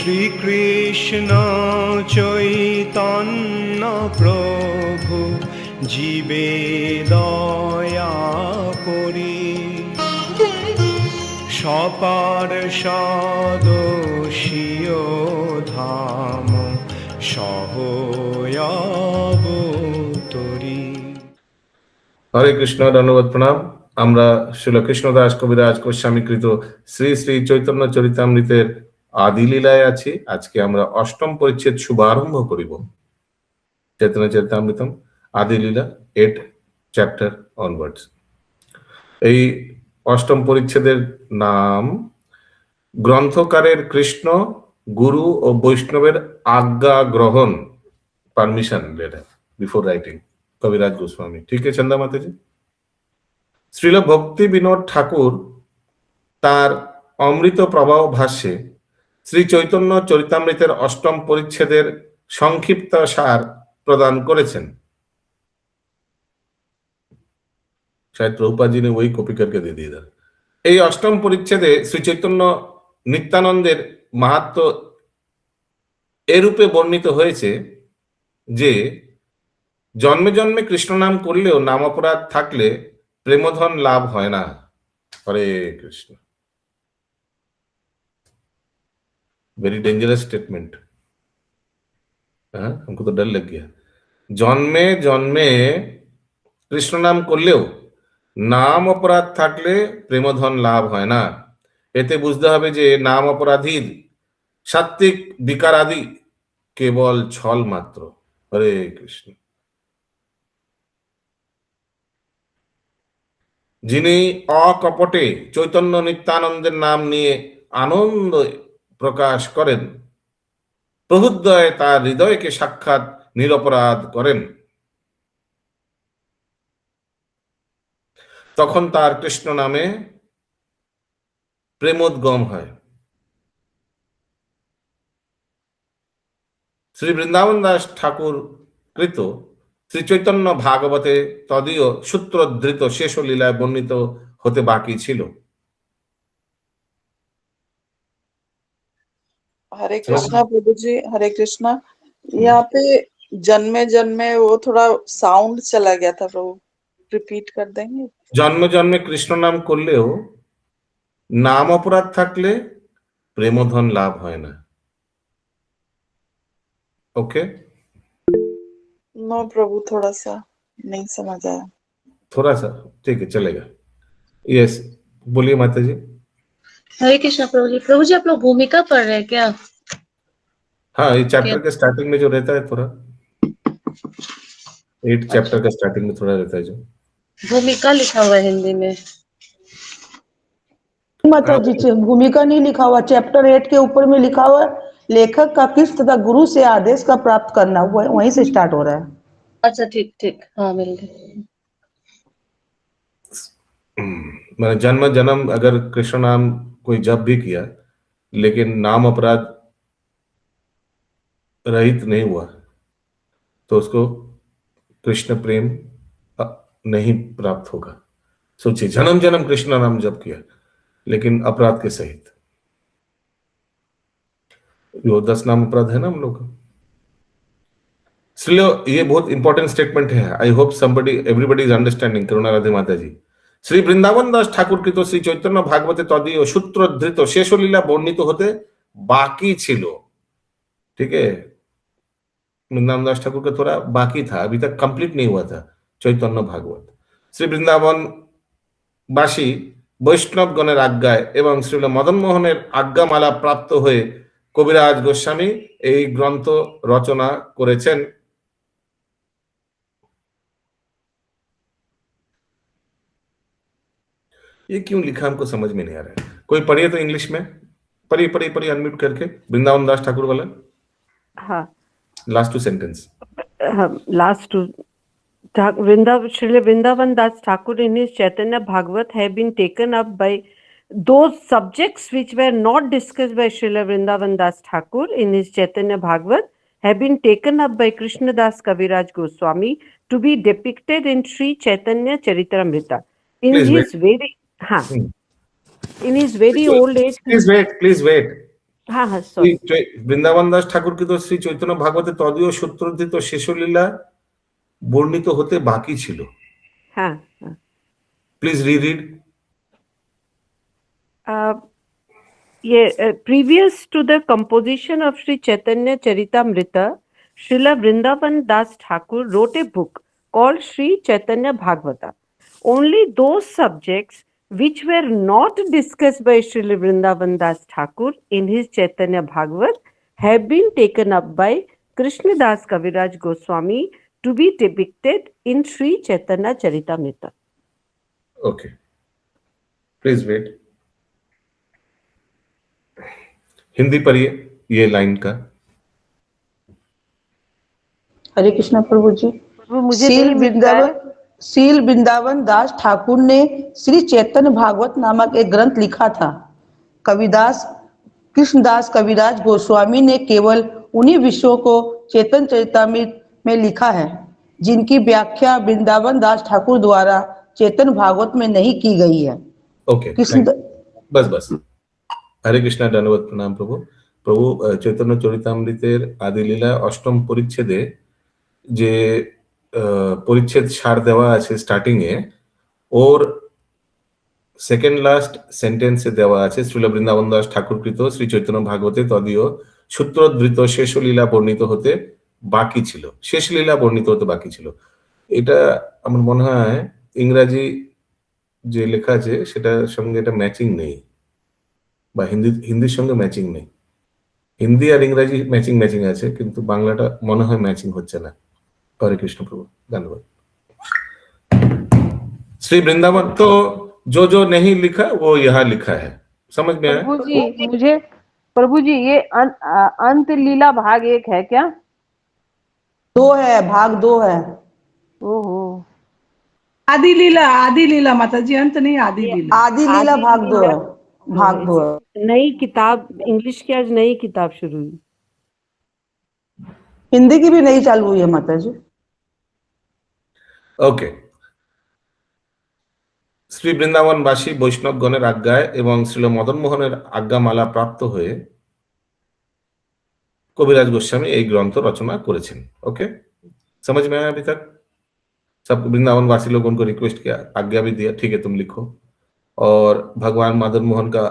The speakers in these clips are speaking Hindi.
শ্রীকৃষ্ণ চৈতন্য প্রভু জীবে দয়া করি সপার্ষদস্য ধাম সহয়াবতরি। হরে কৃষ্ণ, ধন্যবাদ, প্রণাম। আমরা শ্রীল কৃষ্ণদাস কবিরাজ গোস্বামীকৃত শ্রী শ্রী চৈতন্য চরিতামৃতের আদি লীলায় আছি। আজকে আমরা অষ্টম পরিচ্ছেদ শুভারম্ভ করিব। চৈতন্য চরিতামৃতম আদি লীলা 8 চ্যাপ্টার অনওয়ার্ডস। এই অষ্টম পরিচ্ছেদের নাম গ্রন্থকারের কৃষ্ণ গুরু ও বৈষ্ণবের आज्ञा ग्रहण, परमिशन लेटर बिफोर राइटिंग, कविराज गोस्वामी। ठीक है चंदा माता जी। श्रील भक्ति विनोद ठाकुर तार अमृत प्रवाह भाष्ये श्री चैतन्य चरितामृतेर अष्टम परिच्छेदेर संक्षिप्त सार प्रदान करेছেন। शायद प्रभुपाद जी ने वही कॉपी करके दे दिया। এই অষ্টম পরিচ্ছেদে শ্রী চৈতন্য নিত্যানন্দের মাহাত্ম্য এরূপে বর্ণিত হয়েছে যে জন্মে জন্মে কৃষ্ণ নাম করলেও নাম অপরাধ থাকলে প্রেমধন লাভ হয় না। Hare Krishna. Very dangerous statement. हमको तो डर लग गया। जन्मे जन्मे कृष्ण नाम করলেও নাম অপরাধ থাকলে প্রেমধন লাভ হয় না। এতে বুঝতে হবে যে নাম অপরাধীর সাত্ত্বিক বিকার আদি কেবল ছল মাত্র। হরে কৃষ্ণ। যিনি অকপটে চৈতন্য নিত্যানন্দের নাম নিয়ে আনন্দ প্রকাশ করেন, প্রভুদ্বয় তার হৃদয়কে সাক্ষাৎ নিরপরাধ করেন, তখন তার কৃষ্ণ নামে প্রেমোদ্গম হয়। শ্রী বৃন্দাবন দাস ঠাকুর কৃত শ্রী চৈতন্য ভাগবতে তদীয় সূত্রোদ্ধৃত শেষ লীলায় বর্ণিত হতে বাকি ছিল। हरे कृष्णा प्रभु जी, हरे कृष्णा। यहाँ पे जन्मे जन्मे वो थोड़ा साउंड चला गया था प्रभु, रिपीट कर देंगे? জন্মে জন্মে কৃষ্ণ নাম করলেও নাম অপরাধ থাকলে প্রেমধন লাভ হয় না। ओके नो प्रभु, थोड़ा सा नहीं समझ आया। थोड़ा सा ठीक है, चलेगा। यस, बोलिए माता जी। हरे कृष्णा प्रभु जी। प्रभु जी आप लोग भूमिका पढ़ रहे हैं क्या? हाँ, ये चैप्टर के स्टार्टिंग में जो रहता है थोड़ा 8 चैप्टर का स्टार्टिंग में थोड़ा रहता है जो भूमिका लिखा हुआ है हिंदी में। माता जी, भूमिका नहीं लिखा हुआ, चैप्टर 8 के ऊपर में लिखा हुआ लेखक का किस तथा गुरु से आदेश का प्राप्त करना, वहीं से स्टार्ट हो रहा है। अच्छा ठीक ठीक, हाँ मिल गए। मैंने जन्म जन्म अगर कृष्ण नाम कोई जप भी किया लेकिन नाम अपराध रहित नहीं हुआ तो उसको कृष्ण प्रेम नहीं प्राप्त होगा। सोचिए, जन्म जन्म कृष्ण नाम जप किया लेकिन अपराध के सहित। यो 10 नाम अपराध है ना हम लोग का। इसलिए ये बहुत इंपॉर्टेंट स्टेटमेंट है। I hope everybody is understanding. Karuna Radhe माता जी। श्री বৃন্দাবন দাস ঠাকুর কৃত শ্রী চৈতন্য ভাগবতে তদীয় সূত্রোদ্ধৃত শেষ লীলা বর্ণিত হতে बाकी ছিল। ठीक है, वृंदावन दास ठाकुर का थोड़ा बाकी था, अभी तक कंप्लीट नहीं हुआ था चैतन्य भागवत। श्री वृंदावन বাসী বৈষ্ণবগণের আজ্ঞায় এবং শ্রীল মদন মোহনের আজ্ঞামালা প্রাপ্ত হয়ে কবিরাজ গোস্বামী এই গ্রন্থ রচনা করেছেন। ये क्यों लिखा हमको समझ में नहीं आ रहा है। कोई पढ़िए तो इंग्लिश में पढ़िए अनम्यूट करके वृंदावन दास ठाकुर वाला। हाँ, last 2 sentence. Last two Srila Vrindavan Das Thakur in his Chaitanya Bhagavat have been taken up by those subjects which were not discussed by Srila Vrindavan Das Thakur in his Chaitanya Bhagavat have been taken up by Krishna Das Kaviraj Goswami to be depicted in Sri Chaitanya Charitamrita. In Please his wait. very in his very old age. Please wait. हाँ हाँ सॉरी বৃন্দাবন দাস ঠাকুরকৃত শ্রী চৈতন্য ভাগবতে তদীয় সূত্রোদ্ধৃত শেষলীলা বর্ণিত হতে বাকি ছিল। हाँ हाँ please read. previous to the composition of Sri Chaitanya Charitamrita, Srila Vrindavan Das Thakur wrote a book called Sri Chaitanya Bhagavata. Only those subjects which were not discussed by Srila Vrindavan Das Thakur in his Chaitanya Bhagavat have been taken up by Krishna Das Kaviraj Goswami to be depicted in Sri Chaitanya Charitamrita. Okay please wait. Hindi पढ़िए ये लाइन का। हरे कृष्णा प्रभु जी। वो मुझे नहीं मिलता है। सील वृंदावन दास ठाकुर ने श्री चैतन्य भागवत नामक एक ग्रंथ लिखा था। कविदास कृष्णदास कविराज गोस्वामी ने केवल उन्हीं विषयों को चेतन चरितामृत में लिखा है जिनकी व्याख्या वृंदावन दास ठाकुर द्वारा चेतन भागवत में नहीं की गई है। ओके कृष्ण बस बस। हरे कृष्णा धन्यवाद प्रणाम प्रभु। প্রভু চৈতন্য চরিতামৃতের আদিলীলা অষ্টম পরিচ্ছেদে যে পরিচ্ছেদ সার দেওয়া আছে স্টার্টিং এ, ওর সেকেন্ড লাস্ট সেন্টেন্সে দেওয়া আছে শ্রীল বৃন্দাবন দাস ঠাকুরকৃত শ্রী চৈতন্য ভাগবতে তদীয় সূত্রোদ্ধৃত শেষ লীলা বর্ণিত হতে বাকি ছিল। শেষ লীলা বর্ণিত হতে বাকি ছিল, এটা আমার মনে হয় ইংরাজি যে লেখা আছে সেটার সঙ্গে এটা ম্যাচিং নেই, বা হিন্দির সঙ্গে ম্যাচিং নেই। হিন্দি আর ইংরাজি ম্যাচিং ম্যাচিং আছে, কিন্তু বাংলাটা মনে হয় ম্যাচিং হচ্ছে না। हरे कृष्ण प्रभु धन्यवाद। श्री वृंदावन तो जो नहीं लिखा वो यहाँ लिखा है, समझ में आया? प्रभु जी ये अंत लीला भाग 1 है क्या? 2 है, भाग 2 है। ओहो आदि लीला माता जी, अंत नहीं आदि लीला भाग 2 है, भाग 2 है। नई किताब इंग्लिश की आज नई किताब शुरू हुई, हिंदी की भी नहीं चालू हुई है माता जी। ओके। শ্রী বৃন্দাবনবাসী বৈষ্ণবগণের আজ্ঞায় এবং শ্রীল মদন মোহনের আজ্ঞামালা প্রাপ্ত হয়ে कविराज गोस्वामी এই গ্রন্থ রচনা করেছেন। ओके समझ में आया अभी तक? सब वृंदावन वासी लोगों को रिक्वेस्ट किया, आज्ञा भी दिया, ठीक है तुम लिखो। और भगवान मदन मोहन का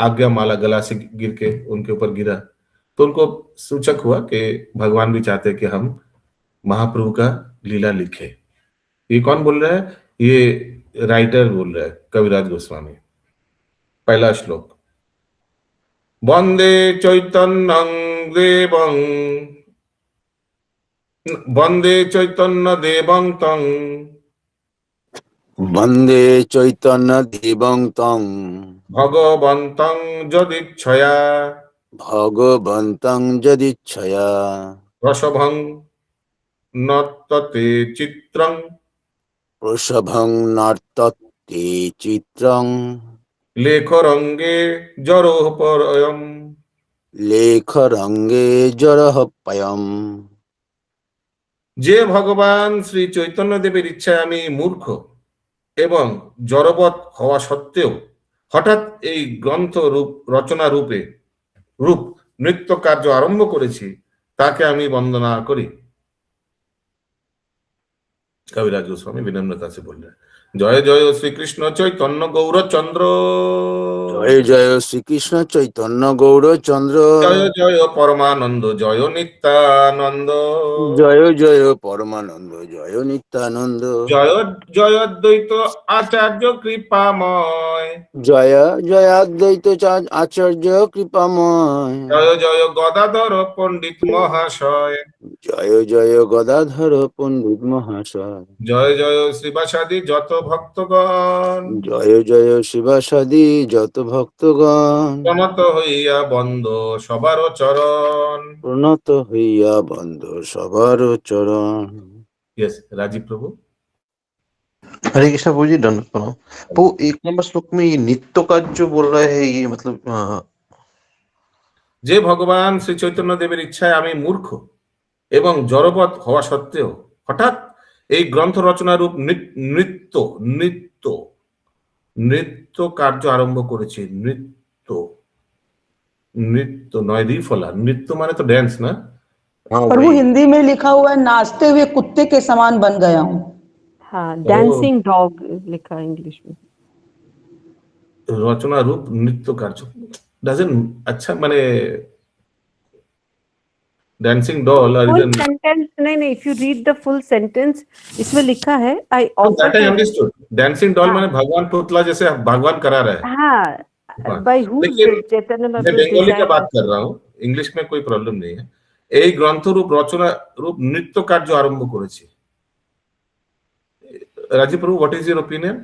आज्ञा माला गला से गिर के उनके ऊपर गिरा, तो उनको सूचक हुआ कि भगवान भी चाहते कि हम महाप्रभु का लीला लिखे। ये कौन बोल रहा है? ये राइटर बोल रहा है, कविराज गोस्वामी। पहला श्लोक, वंदे चैतन्यं देवं वंदे चैतन्य देवं तं वंदे चैतन्य देवं तं भगवन्तं यदिच्छया भगवन्तं यदिच्छया वृषभं नर्तते चित्रं वृषभं नर्तते चित्रं लेखरंगे जरोपरयम् लेखरंगे जरहपयम्। যে ভগবান শ্রী চৈতন্য দেবের ইচ্ছায় আমি মূর্খ এবং জড়বৎ হওয়া সত্ত্বেও হঠাৎ এই গ্রন্থ রচনা রূপ নৃত্য কার্য আরম্ভ করেছি, তাকে আমি বন্দনা করি। कविराज गोस्वामी विनम्रता से बोल रहे हैं, जय जय श्री कृष्ण चैतन्य गौरचंद्र, जय जय श्री कृष्ण चैतन्य गौरचंद्र, जय जय परमानंद जय नित्यानंद, जय जय परमानंद जय नित्यानंद, जय जय द्वैत आचार्य कृपामय, जय जय अद्वैत आचार्य कृपामय, जय जय गदाधर पंडित महाशय, जय जय गदाधर पंडित महाशय, जय जय श्रीवासादि जत भक्तगण, जय जय शिवासादि जत भक्तगण, প্রণত হইয়া বন্ধ সবার চরণ। प्रणत हইয়া बंद सबार चरण। यस राजीव प्रभु। हरे कृष्णा प्रभु जी, दंडवत प्रणाम। वो 1 नंबर श्लोक में ये नित्य का जो बोल रहा है, ये मतलब যে ভগবান শ্রী চৈতন্য দেবের ইচ্ছায় আমি মূর্খ এবং জড়বৎ হওয়া সত্ত্বেও হঠাৎ এই গ্রন্থ রচনা রূপ নৃত্য কার্য আরম্ভ করেছি। নৃত্য নয় রিফলা, নৃত্য মানে তো ড্যান্স না? हाँ प्रभु वही। हिंदी में लिखा हुआ है, नाचते हुए कुत्ते के समान बन गया हूँ। हाँ, dancing dog लिखा है इंग्लिश में। রচনা রূপ নৃত্য কার্য ডাজেন্ট अच्छा মানে डांसिंग डॉल और Full इधर sentence नहीं, if you read the full sentence, इसमें लिखा है I offer that I to understood. Dancing doll हाँ। माने भगवान पुतला, जैसे भगवान करा रहा है। हाँ, हाँ। by whose लेकिन चैतन्य मैं महाप्रभु बेंगोली का desired बात कर रहा हूँ, इंग्लिश में कोई प्रॉब्लम नहीं है। এই গ্রন্থ রূপ রচনা রূপ নৃত্য কার্য আরম্ভ করেছি। রাজীব প্রভু, what is your opinion?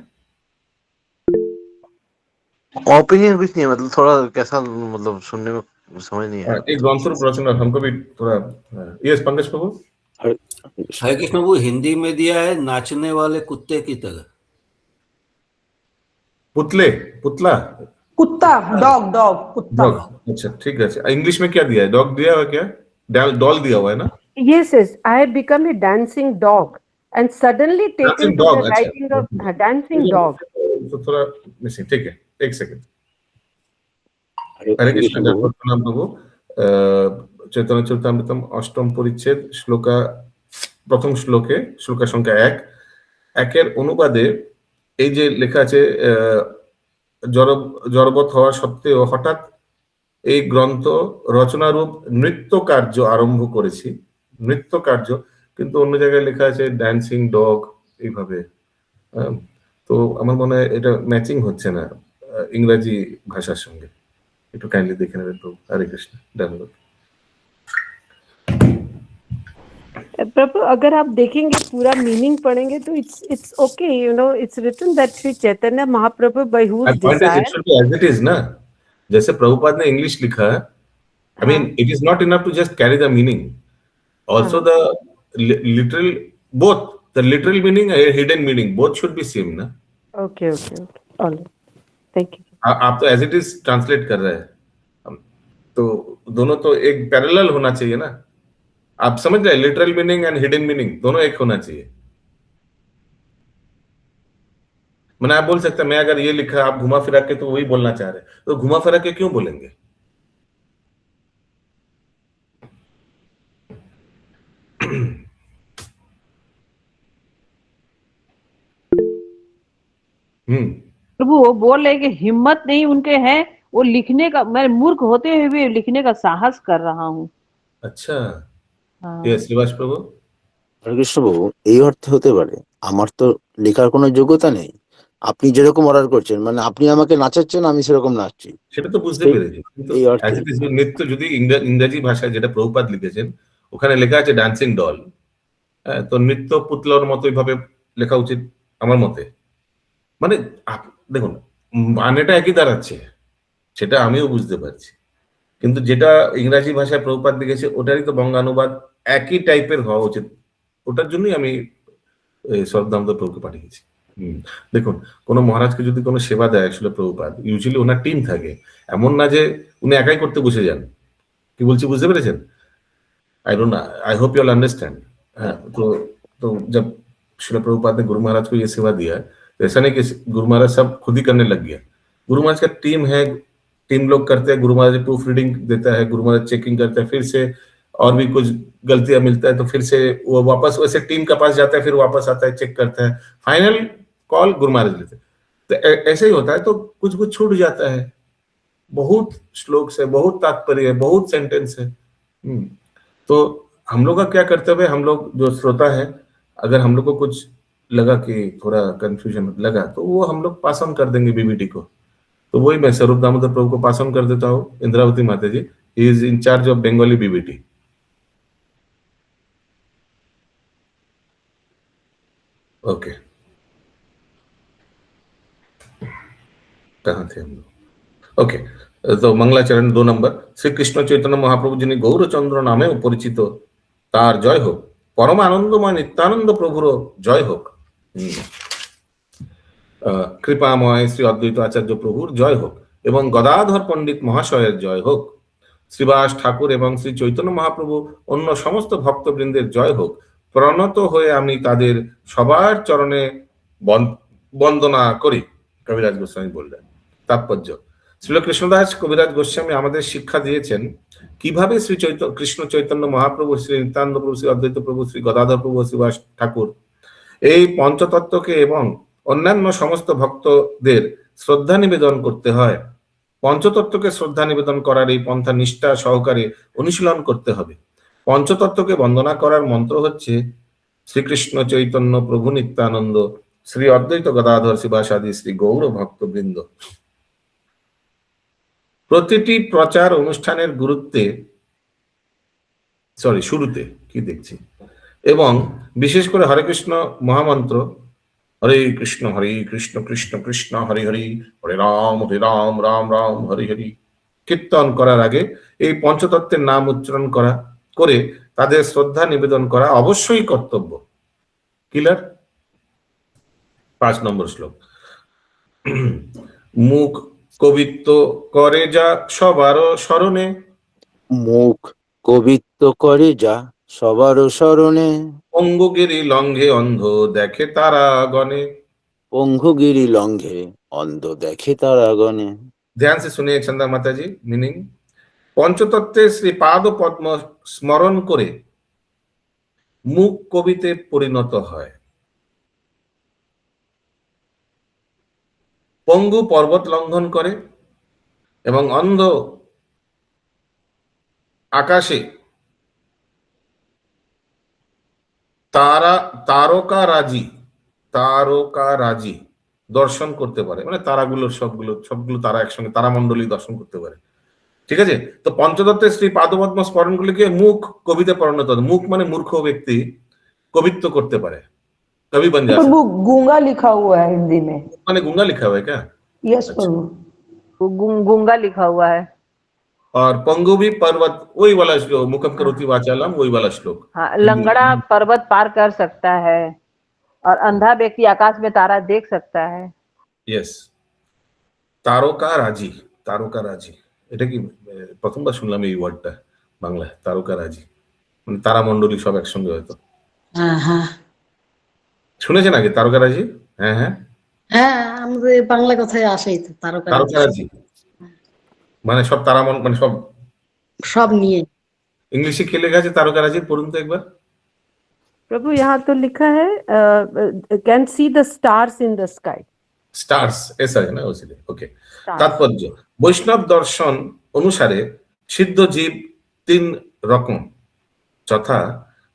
Opinion कुछ नहीं है, मतलब थोड़ा कैसा, मतलब सुनने में समझ नहीं आया। एक ग्रंथ रूप रचना हमको भी थोड़ा। यस पंकज प्रभु। हरे कृष्ण प्रभु, हिंदी में दिया है नाचने वाले कुत्ते की तरह। पुतले, पुतला, कुत्ता, डॉग, डॉग, कुत्ता। डॉग। अच्छा ठीक है। इंग्लिश में क्या दिया है? डॉग दिया हुआ है क्या? डॉल दिया हुआ है ना? Yes, I have become a dancing dog and suddenly taken Dancing to dog, the अच्छा। writing of dancing dog. तो थोड़ा मिसिंग, ठीक है, एक सेकंड। हरे कृष्ण प्रणाम प्रभु। चैतन्य चरितामृतम अष्टम परिच्छेद श्लोका প্রথম শ্লোকে শ্লোকা সংখ্যা 1 একের অনুবাদে এই যে লেখা আছে জড়বৎ হওয়া সত্ত্বেও হঠাৎ এই গ্রন্থ রচনারূপ নৃত্য কার্য আরম্ভ করেছি। নৃত্য কার্য, কিন্তু অন্য জায়গায় লেখা আছে ড্যান্সিং ডগ এইভাবে। তো আমার মনে হয় এটা ম্যাচিং হচ্ছে না ইংরেজি ভাষার সঙ্গে। একটু কাইন্ডলি দেখে নেবেন প্রভু। হরে কৃষ্ণ। ধন্যবাদ प्रभु, अगर आप देखेंगे पूरा मीनिंग पढ़ेंगे तो it's okay, you know, it's written that Sri Chaitanya Mahaprabhu by whose desire, as it is ना, जैसे प्रभुपाद ने इंग्लिश लिखा है, I mean it is not enough to just carry the meaning, also the literal, both the literal meaning and hidden meaning both should be same ना। okay, all right, thank you। आप तो as it is ट्रांसलेट कर रहे हैं, तो दोनों तो एक पैरेलल होना चाहिए ना। आप समझ रहे हैं, literal meaning and hidden meaning दोनों एक होना चाहिए। मैंने आप बोल सकते हैं, मैं अगर ये लिखा आप घुमा फिरा के तो वही बोलना चाह रहे हैं, तो घुमा फिरा के क्यों बोलेंगे? प्रभु वो बोल रहे कि हिम्मत नहीं उनके है, वो लिखने का, मैं मूर्ख होते हुए भी लिखने का साहस कर रहा हूँ। अच्छा, हाँ। यस श्रीवास प्रभु। হরে কৃষ্ণ বাবু, এই অর্থে হতে পারে আমার তো লেখার কোনো যোগ্যতা নেই, আপনি যেরকম অর্ডার করছেন, মানে আপনি আমাকে নাচাচ্ছেন, আমি সেরকম নাচছি, সেটা তো বুঝতে পেরেছি, কিন্তু এই অর্থে। as it is নৃত্য যদি ইংরেজি ভাষায় যেটা প্রভুপাদ লিখেছেন ওখানে লেখা আছে ডান্সিং ডল, তো নৃত্য পুতলার মতোই ভাবে লেখা উচিত আমার মতে। মানে দেখুন, মানেটা একই দাঁড়াচ্ছে, সেটা আমিও বুঝতে পারছি, কিন্তু যেটা ইংরাজি ভাষায় প্রভুপাদ লিখেছে ওটারই তো বঙ্গানুবাদ একই টাইপের হওয়া উচিত। ওটার জন্যই আমি সর্বদামোদর প্রভুকে পাঠিয়েছি। দেখুন, কোনো মহারাজকে যদি কোনো সেবা দেয় আসলে প্রভুপাদ, ইউজুয়ালি ওনার টিম থাকে, এমন না যে উনি একাই করতে বসে যান। কি বলছি বুঝতে পেরেছেন? I don't know, I hope you all understand. तो जब श्रील प्रभुपाद ने गुरु महाराज को ये सेवा दिया, तो ऐसा नहीं कि गुरु महाराज सब खुद ही करने लग गया। गुरु महाराज का टीम है, टीम लोग करते हैं, गुरु महाराज प्रूफ रीडिंग देता है, गुरु महाराज चेकिंग करते हैं, फिर से और भी कुछ गलतियां मिलता है तो फिर से वो वापस वैसे टीम का पास जाता है, फिर वापस आता है, चेक करता है, फाइनल कॉल गुरु महाराज लेते हैं। तो ऐसे ही होता है, तो कुछ कुछ छूट जाता है। बहुत श्लोक है, बहुत तात्पर्य है, बहुत सेंटेंस है। तो हम लोग का क्या कर्तव्य है, हम लोग जो श्रोता है, अगर हम लोग को कुछ लगा कि थोड़ा कंफ्यूजन लगा तो वो हम लोग पास ऑन कर देंगे बीबीटी को। तो वही मैं स्वरूप दामोदर प्रभु को पास ऑन कर देता हूँ। इंद्रावती माता ji, he is in charge of Bengali BBT. Okay, कहाँ थे हम लोग? ओके, तो मंगलाचरण 2 नंबर। श्री कृष्ण चैतन्य महाप्रभु जिनी गौरचंद्र नामे परिचित, तार जय होक। परम आनंदमय नित्यानंद प्रभुर जय होक। कृपामय श्री अद्वैत आचार्य प्रभुर जय होक एवं गदाधर पंडित महाशयर जय होक। श्रीवास ठाकुर एवं श्री चैतन्य महाप्रभु अन्य समस्त भक्तबृंदेर जय होक। प्रणत हये आमी तादेर सबार चरणे वंदना करी। कविराज गोस्वामी बोलेন। तात्पर्य, শ্রীল কৃষ্ণদাস কবিরাজ গোস্বামী আমাদের শিক্ষা দিয়েছেন কিভাবে কৃষ্ণ চৈতন্য মহাপ্রভু, শ্রী নিত্যানন্দ প্রভু, শ্রী অদ্বৈত প্রভু, শ্রী গদাধর প্রভু, শ্রীবাস ঠাকুর এই পঞ্চতত্ত্বকে এবং অন্যান্য সমস্ত ভক্তদের শ্রদ্ধা নিবেদন করতে হয়। পঞ্চতত্ত্বকে শ্রদ্ধা নিবেদন করার এই পন্থা নিষ্ঠা সহকারে অনুশীলন করতে হবে। পঞ্চতত্ত্বকে বন্দনা করার মন্ত্র হচ্ছে শ্রীকৃষ্ণ চৈতন্য প্রভু নিত্যানন্দ, শ্রী অদ্বৈত গদাধর শিবাসাদি শ্রী গৌর ভক্তবৃন্দ। প্রতিটি প্রচার অনুষ্ঠানের শুরুতে কি দেখছি এবং বিশেষ করে হরে কৃষ্ণ মহামন্ত্র হরে কৃষ্ণ কৃষ্ণ কৃষ্ণ হরে হরে, হরে রাম রাম রাম হরে হরে কীর্তন করার আগে এই পঞ্চতত্ত্বের নাম উচ্চারণ করে তাদের শ্রদ্ধা নিবেদন করা অবশ্যই কর্তব্য। ক্লিয়ার? 5 নম্বর শ্লোক। মুখ কবিত্ব করে যা সবার স্মরণে, মুখ কবিত্ব করে যা সবার স্মরণে, অঙ্গগিরি লঙ্ঘে অন্ধ দেখে তারা গণে। পঙ্গুগিরি লঙ্ঘে অন্ধ দেখে তারা গণে। ध्यान से सुनिए चंदा माता जी मीनिंग। পঞ্চতত্ত্বের শ্রী পাদ পদ্ম স্মরণ করে মুখ কবিতে পরিণত হয়। পঙ্গু পর্বত লঙ্ঘন করে এবং অন্ধ আকাশে তারকারাজি দর্শন করতে পারে, মানে তারাগুলোর সবগুলো তারা একসঙ্গে তারামণ্ডলী দর্শন করতে পারে। ঠিক আছে, তো পঞ্চতত্ত্বের শ্রী পাদপদ্ম স্মরণগুলিকে মুখ কবিতে পরিণত। মুখ মানে মূর্খ ব্যক্তি কবিত্ব করতে পারে, कवि बन जा प्रभु गूंगा लिखा हुआ है हिंदी में। मैंने गूंगा लिखा हुआ है क्या? यस प्रभु, गूंगा लिखा हुआ है। और पंगु भी पर्वत, वही वाला श्लोक, मुखम करोति वाचालम, वही वाला श्लोक। हाँ, लंगड़ा पर्वत पार कर सकता है और अंधा व्यक्ति आकाश में तारा देख सकता है। यस, তারকারাজি। তারকারাজি এটা কি প্রথমবার শুনলাম এই ওয়ার্ডটা বাংলায়, তারকারাজি মানে তারামণ্ডলী সব একসঙ্গে হয়তো। হ্যাঁ হ্যাঁ শুনেছেন আগে তারকারাজি? হ্যাঁ হ্যাঁ হ্যাঁ, আমাদের বাংলা কথায় আসেই তো তারকারাজি মানে সব মানে সব নিয়ে। इंग्लिश के लिखा है तारकाराजी, पढ़ूं तो एक बार। प्रभु यहाँ तो लिखा है can see the stars in the sky. Stars ऐसा है ना, उसीलिए ओके। तात्पर्य বৈষ্ণব দর্শন অনুসারে সিদ্ধ জীব 3 রকম, যথা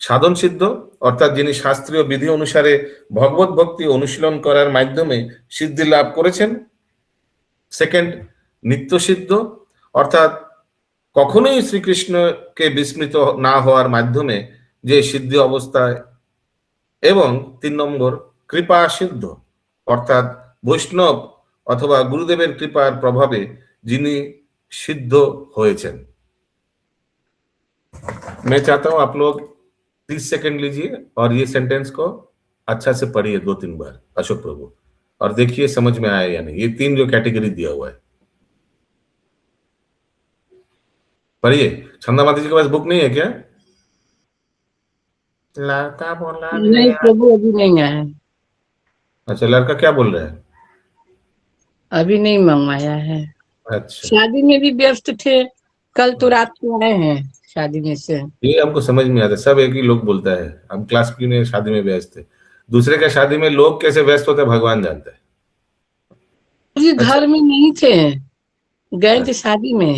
সাধন সিদ্ধ অর্থাৎ যিনি শাস্ত্রীয় বিধি অনুসারে ভগবত ভক্তি অনুশীলন করার মাধ্যমে সিদ্ধি লাভ করেছেন। সেকেন্ড, নিত্য সিদ্ধ অর্থাৎ কখনোই শ্রীকৃষ্ণকে বিস্মৃত না হওয়ার মাধ্যমে যে সিদ্ধি অবস্থায়। এবং 3 নম্বর, কৃপা সিদ্ধ অর্থাৎ বৈষ্ণব অথবা গুরুদেবের কৃপার প্রভাবে যিনি সিদ্ধ হয়েছেন। मैं चाहता हूं आप लोग 30 सेकंड लीजिए और ये सेंटेंस को अच्छा से पढ़िए 2-3 बार अशोक प्रभु, और देखिए समझ में आया या नहीं। ये 3 जो कैटेगरी दिया हुआ है पढ़िए। छंदा माता जी के पास बुक नहीं है क्या? लड़का बोला नहीं प्रभु, अभी नहीं आया, अच्छा, लड़का क्या बोल रहा है? अभी नहीं मंगवाया है। अच्छा, शादी में भी व्यस्त थे, कल तो रात को आए हैं शादी में से। ये हमको समझ में आता है, सब एक ही लोग बोलता है हम क्लास की में शादी में व्यस्त थे। दूसरे का शादी में लोग कैसे व्यस्त होते हैं भगवान जानता है। जी घर में नहीं थे, गए थे शादी में।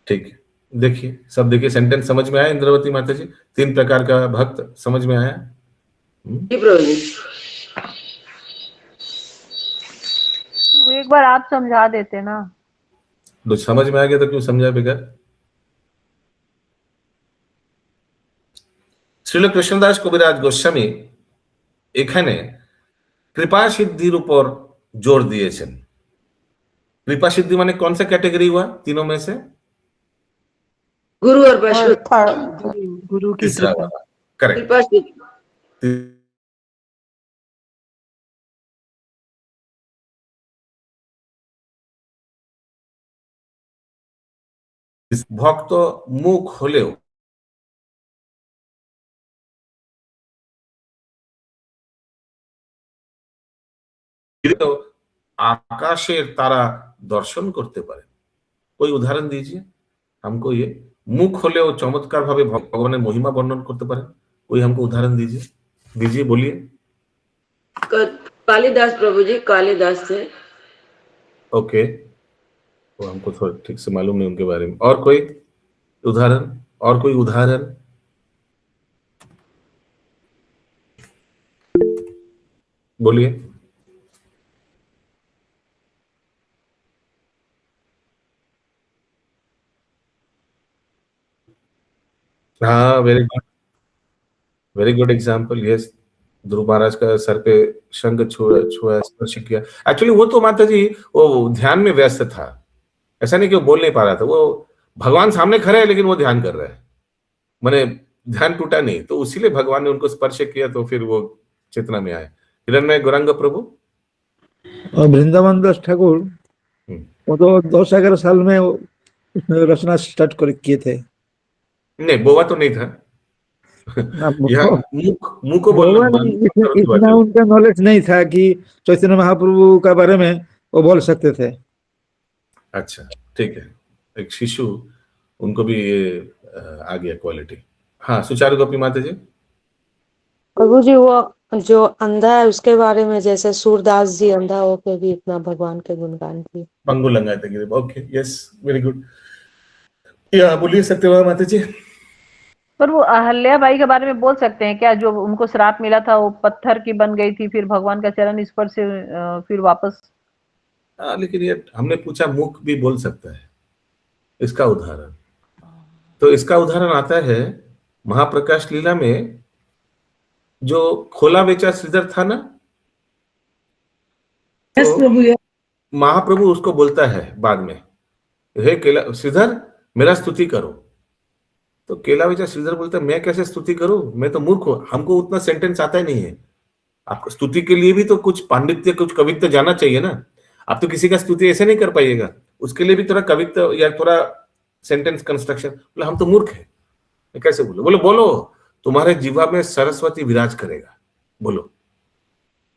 ठीक है, देखिए सब देखिए, सेंटेंस समझ में आया इंद्रवती माता जी? 3 प्रकार का भक्त समझ में आया? जी प्रभु जी। एक बार आप समझा देते ना। तो समझ में आ गया तो क्यों समझा बेकार? শ্রীল কৃষ্ণদাস কবিরাজ গোস্বামী এখানে কৃপা সিদ্ধির উপর জোর দিয়েছেন। कृपा सिद्धि माने कौन सा कैटेगरी हुआ तीनों में से? गुरु और वैष्णव, गुरु की तीसरा कृपा। वाला, करेक्ट। कृपा से ভক্ত মুখ হলেও আকাশের তারা দর্শন করতে পারে। कोई उदाहरण दीजिए हमको, ये মুখ হলেও চমৎকার ভাবে ভগবানের মহিমা বর্ণন করতে পারেন, कोई हमको उदाहरण दीजिए, दीजिए, बोलिए। कालिदास प्रभु जी, कालिदास से। ओके, वो हमको थोड़ा ठीक से मालूम नहीं उनके बारे में। और कोई उदाहरण, और कोई उदाहरण? बोलिए। हाँ, वेरी गुड एग्जाम्पल, यस। ध्रुव महाराज का सर पे शंख छुआ, स्पर्श किया। एक्चुअली वो तो माता जी वो ध्यान में व्यस्त था, ऐसा नहीं कि वो बोल नहीं पा रहा था, वो भगवान सामने खड़े है लेकिन वो ध्यान कर रहा है, माने ध्यान टूटा नहीं, तो इसीलिए भगवान ने उनको स्पर्श किया तो फिर वो चेतना में आए। हिरण्मय गौरांग प्रभु, और वृंदावन दास ठाकुर वो तो 10-11 साल में रचना स्टार्ट किए थे। नहीं, बोवा तो नहीं था। मुंह को बोलना, इतना उनका नॉलेज नहीं था कि चैतन्य महाप्रभु का बारे में वो बोल सकते थे। अच्छा, ठीक है, एक शिशु, उनको भी ये आ गया क्वालिटी। हाँ, सुचारू गोपी माता जी। प्रभु जी, वो जो अंधा है उसके बारे में, जैसे सूरदास जी अंधा होके भी इतना भगवान के गुणगान किए। पंगु लंगा थे, ओके, यस, वेरी गुड। या बोलिए सत्यवा माता जी। पर वो अहल्या बाई के बारे में बोल सकते हैं क्या, जो उनको श्राप मिला था, वो पत्थर की बन गई थी, फिर भगवान का चरण स्पर्श से फिर वापस। लेकिन ये हमने पूछा मुख भी बोल सकता है, इसका उदाहरण, तो इसका उदाहरण आता है महाप्रकाश लीला में, जो खोला बेचा श्रीधर था ना, तो महाप्रभु उसको बोलता है बाद में, हे केला श्रीधर मेरा स्तुति करो, तो केला बेचा श्रीधर बोलता है मैं कैसे स्तुति करूं, मैं तो मूर्ख हूं, हमको उतना सेंटेंस आता ही नहीं है। आपको स्तुति के लिए भी तो कुछ पांडित्य, कुछ कवित्व जाना चाहिए ना, आप तो किसी का स्तुति ऐसे नहीं कर पाइएगा, उसके लिए भी थोड़ा कवित्व या थोड़ा सेंटेंस कंस्ट्रक्शन। बोले हम तो मूर्ख है, कैसे बोलो? बोलो बोलो, तुम्हारे जीवा में सरस्वती विराज करेगा, बोलो।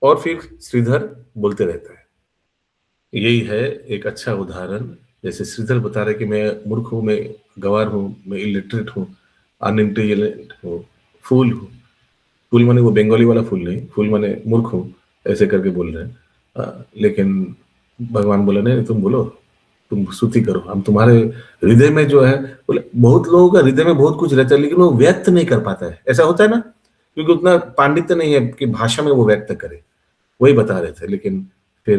और फिर श्रीधर बोलते रहता है। यही है एक अच्छा उदाहरण, जैसे श्रीधर बता रहे कि मैं मूर्ख हूं, मैं गवार हूं, मैं इलिटरेट हूं, अनइंटेलिजेंट हूं, फूल हूं। फूल माने वो बंगाली वाला फूल नहीं, फूल माने मूर्ख हूं, ऐसे करके बोल रहे हैं। लेकिन भगवान बोला नहीं, तुम बोलो, तुम स्तुति करो, हम तुम्हारे हृदय में जो है, बोले बहुत लोगों का हृदय में बहुत कुछ रहता है लेकिन वो व्यक्त नहीं कर पाता है, ऐसा होता है ना, क्योंकि उतना पांडित्य नहीं है कि भाषा में वो व्यक्त करे, वही बता रहे थे। लेकिन फिर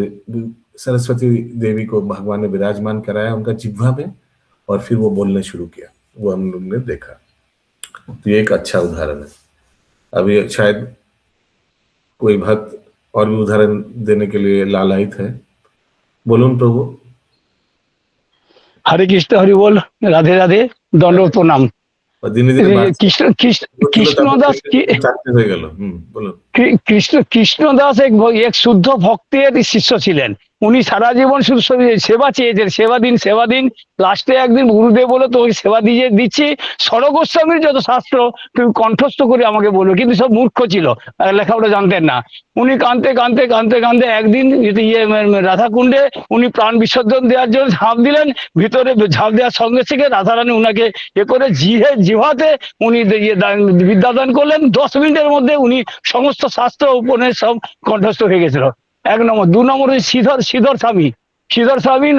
सरस्वती देवी को भगवान ने विराजमान कराया उनका जिह्वा में, और फिर वो बोलने शुरू किया, वो हम लोग ने देखा। तो ये एक अच्छा उदाहरण है। अभी शायद कोई भक्त और भी उदाहरण देने के लिए लालायित है, बोलून प्रभु। हरे कृष्ण, हरि बोल, राधे राधे, दंडवत प्रणाम। কৃষ্ণদাস এক শুদ্ধ ভক্তের শিষ্য ছিলেন। উনি সারা জীবন শুধু সেবা চেয়েছেন, সেবা দিন। লাস্টে একদিন গুরুদেব বলে তোকে সেবা দিয়ে দিচ্ছি, সরগোস্বামীর যত শাস্ত্র তুমি কণ্ঠস্থ করে আমাকে বলো, কিন্তু সব মূর্খ ছিল, লেখাপড়া জানতেন না। উনি কাঁদতে একদিন রাধাকুণ্ডে উনি প্রাণ বিসর্জন দেওয়ার জন্য ঝাঁপ দিলেন। ভিতরে ঝাঁপ দেওয়ার সঙ্গে সঙ্গে রাধারানী উনাকে করে জিহাতে উনি বিদ্যাদান করলেন। 10 মিনিটের মধ্যে উনি সমস্ত শাস্ত্র উপনিষদ সব কণ্ঠস্থ হয়ে গেছিল। 1 নম্বর। 2 নম্বর শ্রীধর স্বামী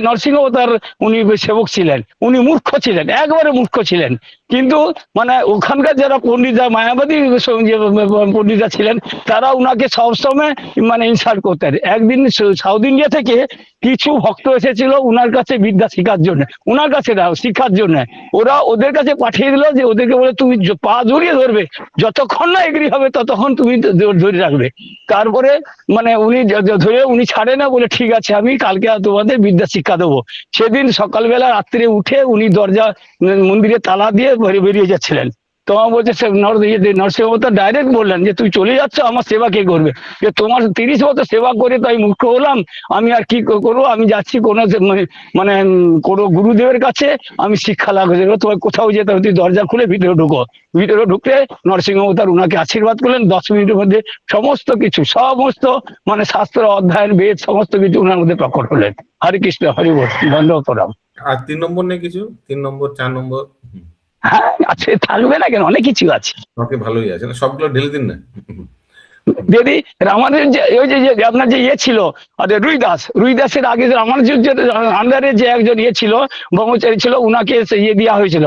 নরসিংহ অবতার উনি সেবক ছিলেন, উনি মূর্খ ছিলেন, একবারে মূর্খ ছিলেন। কিন্তু মানে ওখানকার যারা পণ্ডিতরা, মায়াবাদী পণ্ডিতরা ছিলেন, তারা উনাকে সবসময় মানে ইনসাল্ট করতেন। একদিন সাউথ ইন্ডিয়া থেকে কিছু ভক্ত এসেছিল উনার কাছে বিদ্যা শেখার জন্য, উনার কাছে শিক্ষার জন্য। ওরা ওদের কাছে পাঠিয়ে দিল যে ওদেরকে বলে তুমি পা জড়িয়ে ধরবে, যতক্ষণ না এগ্রি হবে ততক্ষণ তুমি ধরে রাখবে। তারপরে মানে উনি ধরে উনি ছাড়ে না, বলে ঠিক আছে আমি কালকে তোমাদের বিদ্যা শিক্ষা দেবো। সেদিন সকালবেলা রাত্রে উঠে উনি দরজা মন্দিরে তালা দিয়ে বেরিয়ে যাচ্ছিলেন। তোমার বলছে নরসিংহ অবতার ডাইরেক্ট বললেন যে তুই চলে যাচ্ছ, আমার সেবা কে করবে? যে তোমার 30 বছর সেবা করে তাই মুখ্য হলাম, আমি আর কি করবো? আমি যাচ্ছি মানে কোনো গুরুদেবের কাছে, আমি শিক্ষা লাভ হয়ে যাবো। তোমার কোথাও যেতে হবে, তুই দরজা খুলে ভিতরে ঢুকো। ভিতরে ঢুকলে নরসিংহ অবতার উনাকে আশীর্বাদ করলেন। 10 মিনিটের মধ্যে সমস্ত মানে শাস্ত্র অধ্যয়ন, বেদ, সমস্ত কিছু উনার মধ্যে প্রকট হলেন। হরে কৃষ্ণ, হরি বল, ধন্যবাদ প্রণাম। আর 3 নম্বর নেই কিছু? 3 নম্বর, 4 নম্বর? হ্যাঁ আছে, থাকবে না কেন, অনেক কিছু আছে। ওকে, ভালোই আছে না, সবগুলো ঢেলে দিন না। দিদি আমাদের যে ওই যে আপনার যে ছিল রুইদাসের আগে আমাদের আন্ডারে যে একজন ছিল, ব্রহ্মচারী ছিল, উনাকে দেওয়া হয়েছিল।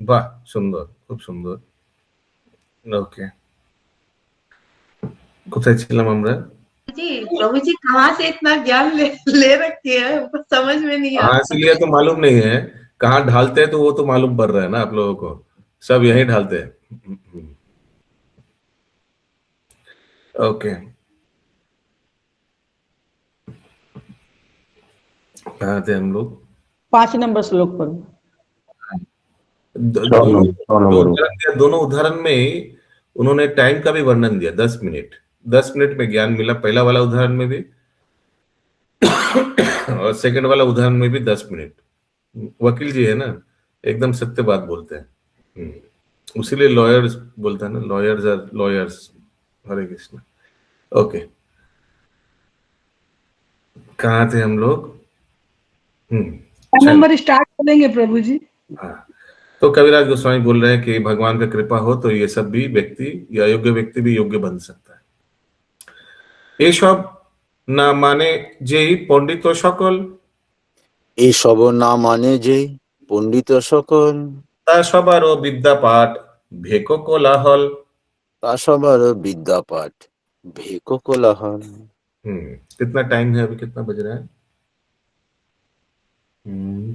বাহ, সুন্দর, খুব সুন্দর। ওকে, কোথায় ছিলাম আমরা? जी प्रभु जी कहाँ से इतना ज्ञान ले रखे हैं, समझ में नहीं आता। कहाँ से लिया तो मालूम नहीं है, कहाँ ढालते हैं तो वो तो मालूम पड़ रहा है ना आप लोगों को, सब यही ढालते हैं। ओके, कहाँ थे हम लोग? 5 नंबर श्लोक पर। दोनों उदाहरण में उन्होंने टाइम का भी वर्णन दिया, 10 मिनट। 10 मिनट में ज्ञान मिला, पहला वाला उदाहरण में भी और सेकंड वाला उदाहरण में भी 10 मिनट। वकील जी है ना, एकदम सत्य बात बोलते हैं, उसीलिए लॉयर्स बोलता है ना, lawyers are lawyers. Hare Krishna. Okay, कहाँ थे हम लोग? नंबर स्टार्ट करेंगे प्रभु जी। हाँ, तो कविराज गोस्वामी बोल रहे हैं कि भगवान का कृपा हो तो ये सब भी व्यक्ति या योग्य व्यक्ति भी योग्य बन सकता है। ये सब না মানে যেই পণ্ডিত সকল, এই সব না মানে যেই পণ্ডিত সকল, তা সবারও বিদ্যাপাঠ ভেক কোলাহল, তা সবার বিদ্যাপাঠ ভেক কোলাহল। कितना टाइम है अभी? कितना बज रहा है?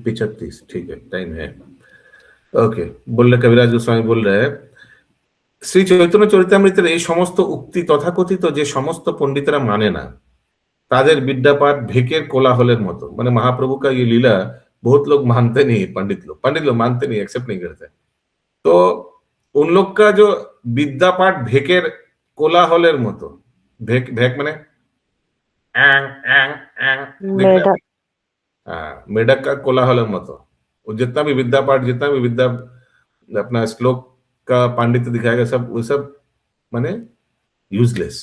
35। ठीक है, टाइम है। ओके, बोल रहे कविराज गोस्वामी बोल रहे हैं, শ্রী চৈতন্য চরিতামৃতের এই সমস্ত উক্তি তথাকথিত যে সমস্ত পণ্ডিতরা মানে না, তাদের विद्यापाठ भेकेर कोलाहलेर मतो। माने महाप्रभु का ये लीला बहुत लोग मानते नहीं, पंडित लोग मानते नहीं, एक्सेप्ट नहीं करते। तो उन लोग का जो विद्यापाठ भेकेर कोलाहलेर मतो, भेक माने मेढक का कोलाहलेर मतो, वो जितना भी विद्यापाठ, जितना भी विद्या अपना श्लोक का पांडित्य दिखाएगा, सब वो सब माने यूजलेस,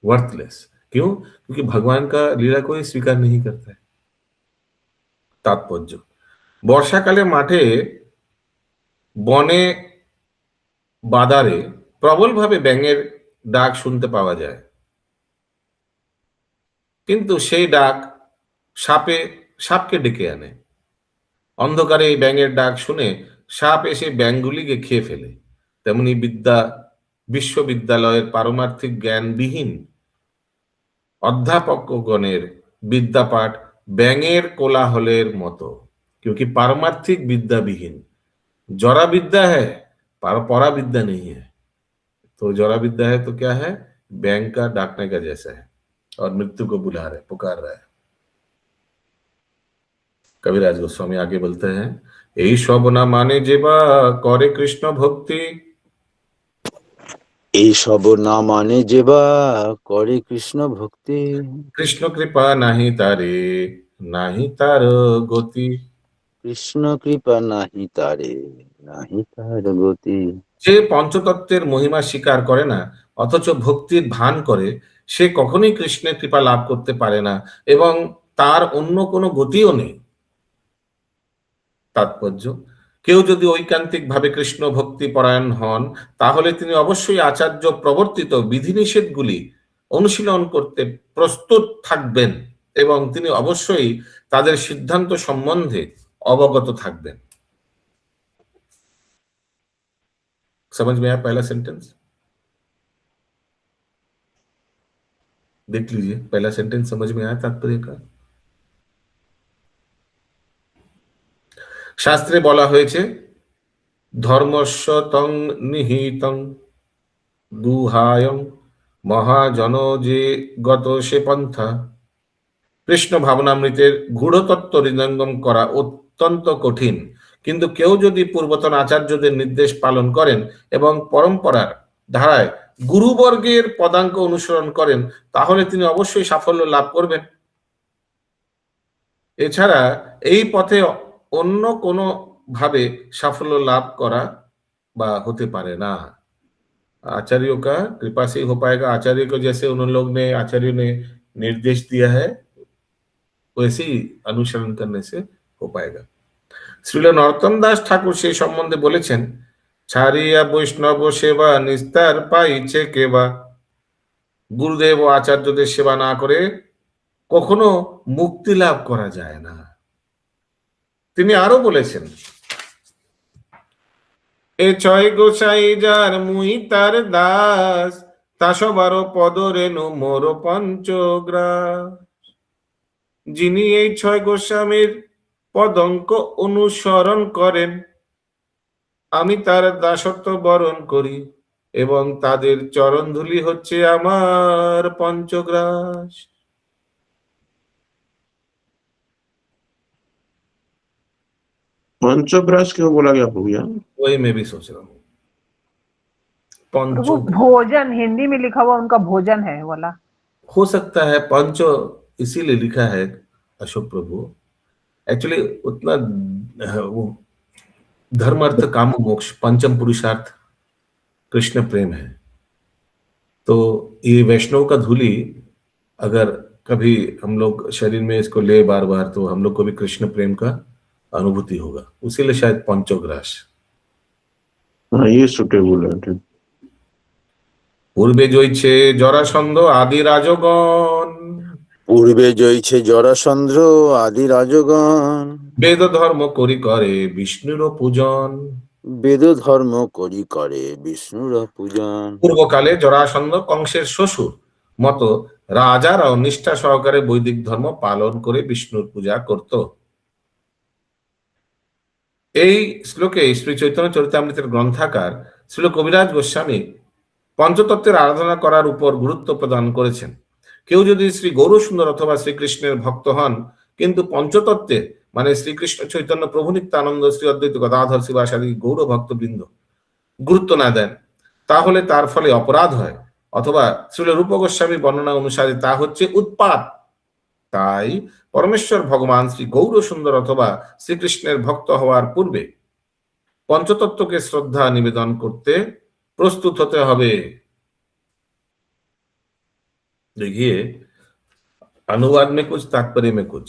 वर्थलेस। क्यों? क्योंकि भगवान का लीला कोई स्वीकार नहीं करता है। तात्पर्य, বর্ষাকালে মাঠে বনে বাদারে প্রবলভাবে ব্যাঙের ডাক শুনতে পাওয়া যায়, কিন্তু সেই ডাক সাপকে ডেকে আনে। অন্ধকারে এই ব্যাঙের ডাক শুনে সাপ এসে ব্যাঙগুলিকে খেয়ে ফেলে। তেমনি বিশ্ববিদ্যালয়ের পারমার্থিক জ্ঞানবিহীন অধ্যাপকগণের विद्यापाठ ব্যাঙের কোলাহলের মতো, क्योंकि पारमार्थिक विद्या विहीन जरा विद्या है, परा विद्या नहीं है। तो जरा विद्या है तो क्या है? बैंग का डाकने का जैसा है, और मृत्यु को बुला रहे, पुकार रहा है। कविराज गोस्वामी आगे बोलते हैं, এই সব না মানে যেবা করে কৃষ্ণ ভক্তি, এই সব না মানে যেবা করে কৃষ্ণ ভক্তি, কৃষ্ণ কৃপা নাহি তারে নাহি তার গতি, কৃষ্ণ কৃপা নাহি তারে নাহি তার গতি। যে পঞ্চতত্ত্বের মহিমা স্বীকার করে না অথচ ভক্তির ভান করে, সে কখনোই কৃষ্ণের কৃপা লাভ করতে পারে না এবং তার অন্য কোনো গতিও নেই। তাৎপর্য, কেউ যদি ঐকান্তিক ভাবে কৃষ্ণ ভক্তি পরায়ণ হন, তাহলে তিনি অবশ্যই আচার্য প্রবর্তিত বিধিনিষেধগুলি অনুশীলন করতে প্রস্তুত থাকবেন এবং তিনি অবশ্যই তাদের সিদ্ধান্ত সম্বন্ধে অবগত থাকবেন। समझ में आया पहला सेंटेंस? देख लीजिए, पहला सेंटेंस समझ में आया तात्पर्य का? শাস্ত্রে বলা হয়েছে, ধর্মস্য তং নিহিতং দুহায়ং মহাজন যে গত সে পন্থা। কৃষ্ণ ভাবনামৃতের গূঢ়তত্ত্ব হৃদয়ঙ্গম করা অত্যন্ত কঠিন, কিন্তু কেউ যদি পূর্বতন আচার্যদের নির্দেশ পালন করেন এবং পরম্পরার ধারায় গুরুবর্গের পদাঙ্ক অনুসরণ করেন তাহলে তিনি অবশ্যই সাফল্য লাভ করবেন। এছাড়া এই পথে অন্য কোনো ভাবে সাফল্য লাভ করা বা होते पारे ना। आचार्यों का कृपा से हो पाएगा। आचार्य को जैसे उन लोग ने आचार्यों ने निर्देश दिया है वैसे ही अनुसरण करने से हो पाएगा। শ্রীল নরোত্তম দাস ঠাকুর সেই সম্বন্ধে বলেছেন, ছাড়িয়া বৈষ্ণব সেবা নিস্তার পাইছে কেবা। গুরুদেব ও আচার্যদের সেবা না করে কখনো মুক্তি লাভ করা যায় না। তিনি আরো বলেছেন, এ ছয় গোসাই যার মুই তার দাস, তা সবার পদ রেণু মোর পঞ্চগ্রাস। যিনি এই ছয় গোস্বামীর পদঙ্ক অনুসরণ করেন আমি তার দাসত্ব বরণ করি এবং তাদের চরণধুলি হচ্ছে আমার পঞ্চগ্রাস। पंचग्रास क्यों बोला गया प्रभु यहाँ? वही मैं भी सोच रहा हूँ। प्रभु भोजन हिंदी में लिखा हुआ उनका भोजन है वाला। हो सकता है पंचो इसीलिए लिखा है अशोक प्रभु। एक्चुअली उतना वो धर्म अर्थ काम मोक्ष पंचम पुरुषार्थ कृष्ण प्रेम है। तो ये वैष्णव का धूली अगर कभी हम लोग शरीर में इसको ले बार बार तो हम लोग को भी कृष्ण प्रेम का अनुभूति होगा, उसीलिए शायद पंचोग्रास। हाँ ये सुटेबल है। পূর্বে জয়ছে জরাসন্ধ আদি রাজগণ, পূর্বে জয়ছে জরাসন্ধ্র আদি রাজগণ, বেদ ধর্ম করি করে বিষ্ণুর পূজন। বেদ ধর্ম করি করে বিষ্ণুর পূজন। পূর্বকালে জরাসন্ধ কংসের শ্বশুর মতো রাজারাও নিষ্ঠা সহকারে বৈদিক ধর্ম পালন করে বিষ্ণুর পূজা করত। এই শ্লোকে শ্রী চৈতন্য চরিতামৃতের গ্রন্থাকার শ্রীল কবিরাজ গোস্বামী পঞ্চতত্ত্বের আরাধনা করার উপর গুরুত্ব প্রদান করেছেন। কেউ যদি শ্রী গৌরসুন্দর অথবা শ্রীকৃষ্ণের ভক্ত হন কিন্তু পঞ্চতত্ত্বের মানে শ্রীকৃষ্ণ চৈতন্য প্রভু নিত্যানন্দ শ্রী অদ্বৈত গদাধর শিবাসাদি গৌর ভক্তবৃন্দ গুরুত্ব না দেন তাহলে তার ফলে অপরাধ হয় অথবা শ্রীল রূপ গোস্বামীর বর্ণনা অনুসারে তা হচ্ছে উৎপাত। তাই পরমেশ্বর ভগবান শ্রী গৌরসুন্দর অথবা শ্রীকৃষ্ণের ভক্ত হওয়ার পূর্বে পঞ্চতত্ত্বকে শ্রদ্ধা নিবেদন করতে प्रस्तुत होते हवे। देखिए अनुवाद में कुछ तात्पर्य में कुछ।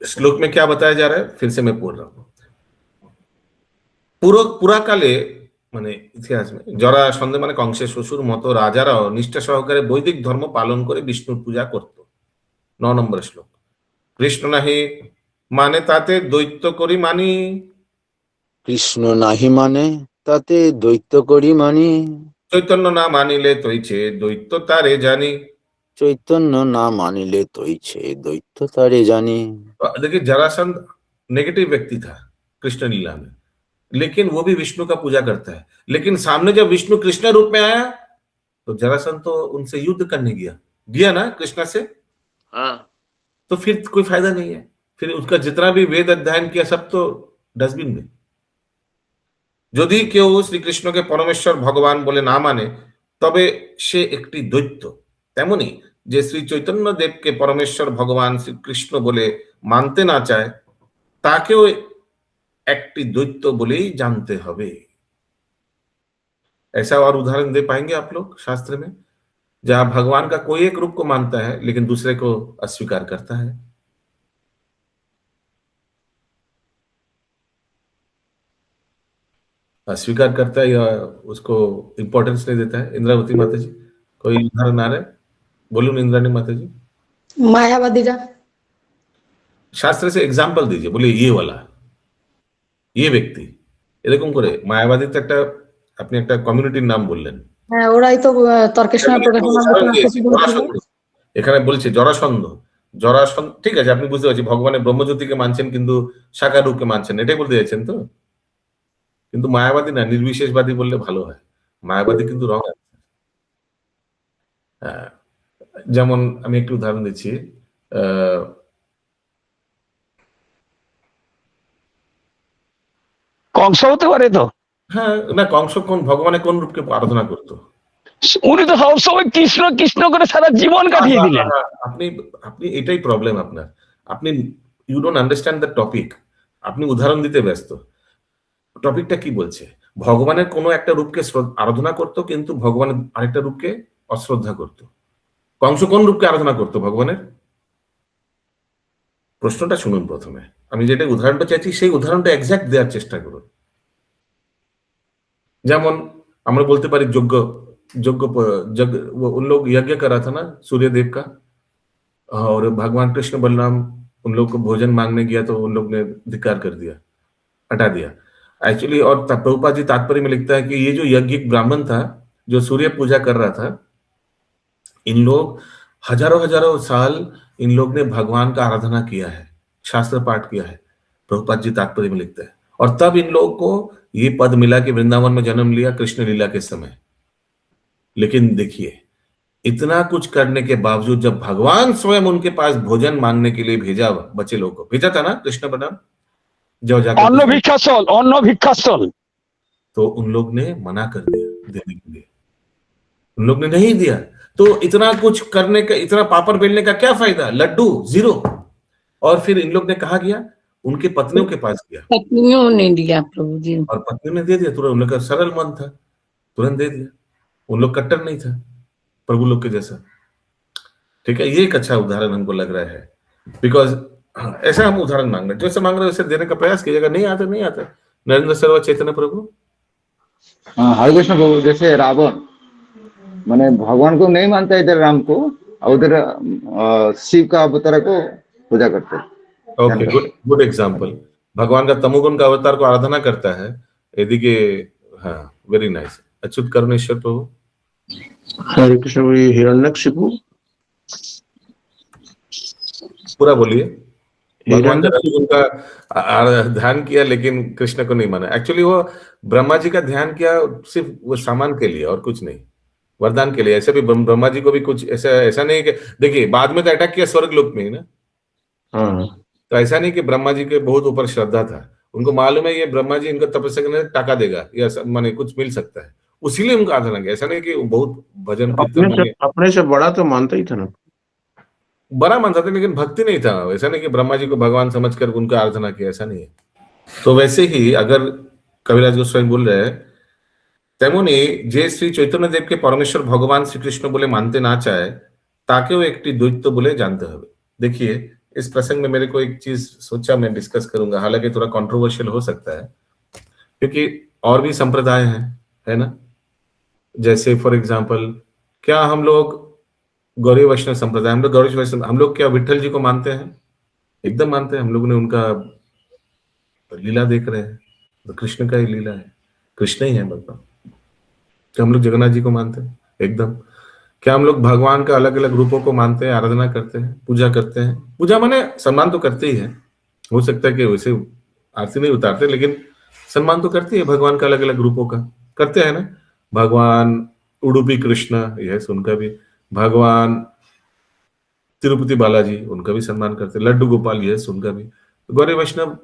श्लोक में क्या बताया जा रहा है फिर से मैं बोल रहा हूं। পুরা কালে মানে ইতিহাস में জরাসন্ধ মানে কংসের শ্বশুর মতো রাজারাও নিষ্ঠা সহকারে বৈদিক ধর্ম পালন করে বিষ্ণুর পূজা করত। 9 নম্বর শ্লোক। কৃষ্ণ নাহি মানে তাতে দৈত্য করি মানি, কৃষ্ণ নাহি মানে তাতে দৈত্য করি মানি, চৈতন্য না মানিলে তৈছে দৈত্য তারে জানি, চৈতন্য না মানিলে তৈছে দৈত্য তারে জানি। देखिए जरासंध नेगेटिव व्यक्ति था कृष्ण लीला में, लेकिन वो भी विष्णु का पूजा करता है। लेकिन सामने जब विष्णु कृष्ण रूप में आया तो जरासंध तो उनसे युद्ध करने गया ना कृष्ण से। हाँ तो फिर कोई फायदा नहीं है, फिर उसका जितना भी वेद अध्ययन किया सब तो डस्टबिन में। যদি কেউ শ্রীকৃষ্ণকে পরমেশ্বর ভগবান বলে না মানে তবে সে একটি দৈত্য। তেমনি যে শ্রী চৈতন্য দেবকে পরমেশ্বর ভগবান শ্রীকৃষ্ণ বলে মানতে না চায় তাকেও একটি দৈত্য বলেই जानते হবে। ऐसा और उदाहरण दे पाएंगे आप लोग शास्त्र में जहां भगवान का कोई एक रूप को मानता है लेकिन दूसरे को अस्वीकार करता है। अस्वीकार करता है या उसको इंपॉर्टेंस नहीं देता है। इंद्रावती माता जी कोई उदाहरण आ रहा है? बोलूं इंद्राणी माता जी? मायावादी जा शास्त्र से एग्जाम्पल दीजिए, बोलिए ये वाला ये ব্যক্তি এরকম করে। মায়াবাদী তো একটা আপনি একটা কমিউনিটির নাম বললেন, হ্যাঁ ওরাই তো তর্কেশনা এখানে বলছে জরাসন্ধ। জরাসন্ধ ঠিক আছে আপনি বুঝতে পারছি ভগবানের ব্রহ্মজ্যোতিকে মানছেন কিন্তু সাকার রূপকে মানছেন, এটাই বলতে চাইছেন তো। কিন্তু মায়াবাদী না নির্বিশেষবাদী বললে ভালো হয়, মায়াবাদী কিন্তু রং আছে। যেমন আমি একটু উদাহরণ দিচ্ছি, কংস হতে পারে তো? হ্যাঁ, না কংস কোন ভগবানের কোন রূপকে আরাধনা করতো? উনি তো সবসময় কৃষ্ণ কৃষ্ণ করে সারা জীবন কাটিয়ে দিলেন। আপনি আপনি এটাই প্রবলেম আপনার, আপনি you don't understand the topic. আপনি উদাহরণ দিতে ব্যস্ত। টপিকটা কি বলছে? ভগবানের কোনো একটা রূপকে আরাধনা করতো, কিন্তু ভগবানের আরেকটা রূপকে অশ্রদ্ধা করত। কংস কোন রূপকে আরাধনা করতো ভগবানের? প্রশ্নটা শুনুন প্রথমে। আমি যেটা উদাহরণটা চাইছি সেই উদাহরণটা এক্সাক্ট দেওয়ার চেষ্টা করুন। যেমন আমরা বলতে পারি যজ্ঞ उन लोग यज्ञ करा था ना सूर्य देव का, और भगवान कृष्ण बलराम उन लोग को भोजन मांगने गया तो उन लोग ने धिक्कार कर दिया, हटा दिया एक्चुअली। और प्रभुपाद जी तात्पर्य में लिखता है कि ये जो यज्ञिक ब्राह्मण था जो सूर्य पूजा कर रहा था, इन लोग हजारों हजारों साल इन लोग ने भगवान का आराधना किया है, शास्त्र पाठ किया है, प्रभुपाद जी तात्पर्य में लिखता है। और तब इन लोगों को ये पद मिला कि वृंदावन में जन्म लिया कृष्ण लीला के समय। लेकिन देखिए, इतना कुछ करने के बावजूद जब भगवान स्वयं उनके पास भोजन मांगने के लिए भेजा, बच्चे लोगों को भेजा था ना कृष्ण बलराम, जो जाकर अन्न भिक्षास्थल, तो उन लोग ने मना कर दिया देने के लिए, उन लोग ने नहीं दिया। तो इतना कुछ करने का, इतना पापड़ बेलने का क्या फायदा? लड्डू जीरो। और फिर इन लोग ने कहा गया, उनके पत्नियों के पास गया, पत्नियों ने दिया प्रभु जी, और पत्नियों ने दे दिया तुरंत। उन लोग का सरल मन था, तुरंत दे दिया। उन लोग कट्टर नहीं था प्रभु लोग के जैसा। ठीक है, ये एक अच्छा उदाहरण हमको लग रहा है, बिकॉज ऐसा हम उदाहरण मांग रहे हैं, जैसे मांग रहे हैं वैसे देने का प्रयास कीजिएगा। नहीं आता नहीं आता। नरेंद्र सर्व चैतन्य प्रभु। हाँ, हरे कृष्ण प्रभु। जैसे रावण माने भगवान को नहीं मानता इधर राम को, और उधर शिव का अवतार को पूजा करते। Okay, good example. भगवान का तमोगुण का अवतार को आराधना करता है, यदि के हाँ, वेरी नाइस। अच्युत करुणेश्वर प्रभु। हरे कृष्ण प्रभु। हिरण्यकशिपु पूरा बोलिए। भगवान का उनका ध्यान किया लेकिन कृष्ण को नहीं माना। एक्चुअली वो ब्रह्मा जी का ध्यान किया सिर्फ वो सामान के लिए और कुछ नहीं, वरदान के लिए। ऐसे भी ब्रह्मा जी को भी कुछ ऐसा नहीं कि देखिए बाद में तो अटैक किया स्वर्ग लोक में ही ना। तो ऐसा नहीं कि ब्रह्मा जी के बहुत ऊपर श्रद्धा था, उनको मालूम है ये ब्रह्मा जी इनको तपस्या करने टाका देगा या माने कुछ मिल सकता है, उसीलिए उनका आराधना किया। ऐसा नहीं कि बहुत भजन अपने से बड़ा तो मानता ही था ना, बड़ा मानता था, लेकिन भक्ति नहीं था। ऐसा नहीं कि ब्रह्मा जी को भगवान समझकर उनका आराधना किया, ऐसा नहीं है। तो वैसे ही अगर कविराज गोस्वामी बोल रहे हैं, তেমনি যে শ্রী চৈতন্য দেবকে পরমেশ্বর ভগবান শ্রীকৃষ্ণ বলে মানতে না চায় তাকেও একটি দৈত্য বলে জানতে হবে। देखिए, इस प्रसंग में मेरे को एक चीज सोचा मैं डिस्कस करूंगा, हालांकि थोड़ा कंट्रोवर्शियल हो सकता है क्योंकि और भी संप्रदाय हैं, है ना। जैसे फॉर एग्जांपल, क्या हम लोग गौरी वैष्णव संप्रदाय, हम लोग गौरी वैष्णव, हम लोग क्या विठल जी को मानते हैं? एकदम मानते हैं। हम लोग ने उनका लीला देख रहे हैं, तो कृष्ण का ही लीला है, कृष्ण ही है भगवान। क्या हम लोग जगन्नाथ जी को मानते हैं? एकदम। क्या हम लोग भगवान का अलग अलग रूपों को मानते हैं, आराधना करते हैं, पूजा करते हैं? पूजा माने सम्मान तो करते ही है, हो सकता है कि वैसे आरती नहीं उतारते, लेकिन सम्मान तो करते हैं भगवान का अलग अलग रूपों का, करते हैं ना। भगवान उडुपी कृष्ण, यह उनका भी, भगवान तिरुपति बालाजी, उनका भी सम्मान करते हैं, लड्डू गोपाल, यह उनका भी। गौरी वैष्णव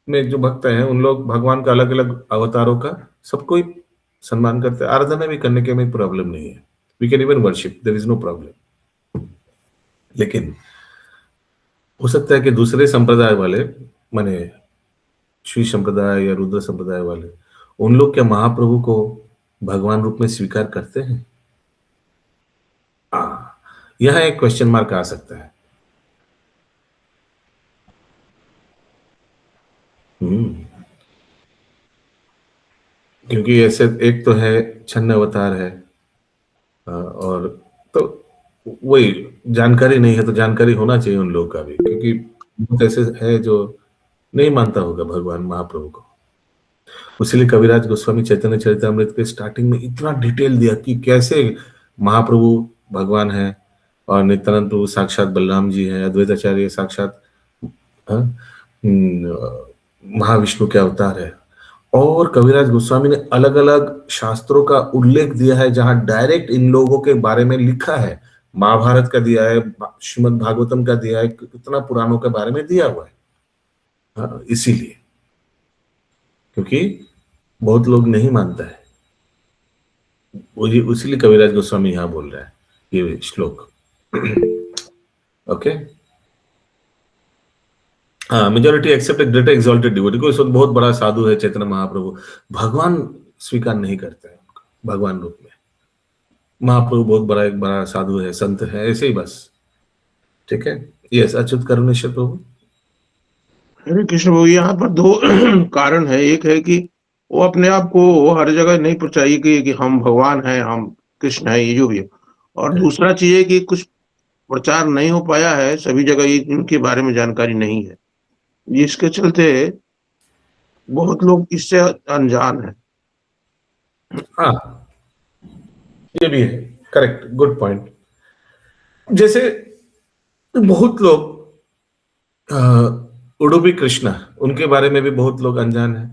में जो भक्त हैं उन लोग भगवान का अलग अलग अवतारों का सबको ही सम्मान करते हैं, आराधना भी करने के में प्रॉब्लम नहीं है। We can even worship, there is no problem. लेकिन हो सकता है कि दूसरे संप्रदाय वाले, माने श्री संप्रदाय या रुद्र संप्रदाय वाले, उन लोग क्या महाप्रभु को भगवान रूप में स्वीकार करते हैं? यह एक क्वेश्चन मार्क आ सकता है। क्योंकि ऐसे एक तो है छन्न अवतार है, और तो वही जानकारी नहीं है, तो जानकारी होना चाहिए उन लोगों का भी, क्योंकि बहुत ऐसे है जो नहीं मानता होगा भगवान महाप्रभु को। इसलिए कविराज गोस्वामी चैतन्य चरितामृत के स्टार्टिंग में इतना डिटेल दिया कि कैसे महाप्रभु भगवान है और नित्यानंद प्रभु साक्षात बलराम जी है, अद्वैताचार्य साक्षात महाविष्णु के अवतार है। और कविराज गोस्वामी ने अलग अलग शास्त्रों का उल्लेख दिया है जहां डायरेक्ट इन लोगों के बारे में लिखा है, महाभारत का दिया है, श्रीमद् भागवतम का दिया है, कितना पुराणों के बारे में दिया हुआ है। हाँ, इसीलिए क्योंकि बहुत लोग नहीं मानता है, इसीलिए कविराज गोस्वामी यहाँ बोल रहा है ये श्लोक। ओके, हाँ, majority except greater exalted devotee. कोई बहुत बड़ा साधु है चैतन्य महाप्रभु, भगवान स्वीकार नहीं करते हैं भगवान रूप में। महाप्रभु बहुत बड़ा एक बड़ा साधु है, संत है, ऐसे ही बस। ठीक है, यस, अच्युत करुणेश्वर प्रभु। हरे कृष्ण प्रभु, यहाँ पर दो कारण है। एक है कि वो अपने आप को वो हर जगह नहीं पहुंचाई कि हम भगवान हैं, हम कृष्ण हैं, ये जो भी है। और दूसरा चीज है कि कुछ प्रचार नहीं हो पाया है सभी जगह, इनके बारे में जानकारी नहीं है, जिसके चलते बहुत लोग इससे अनजान है। हाँ, ये भी है, करेक्ट, गुड पॉइंट। जैसे बहुत लोग उडुपी कृष्णा, उनके बारे में भी बहुत लोग अनजान है।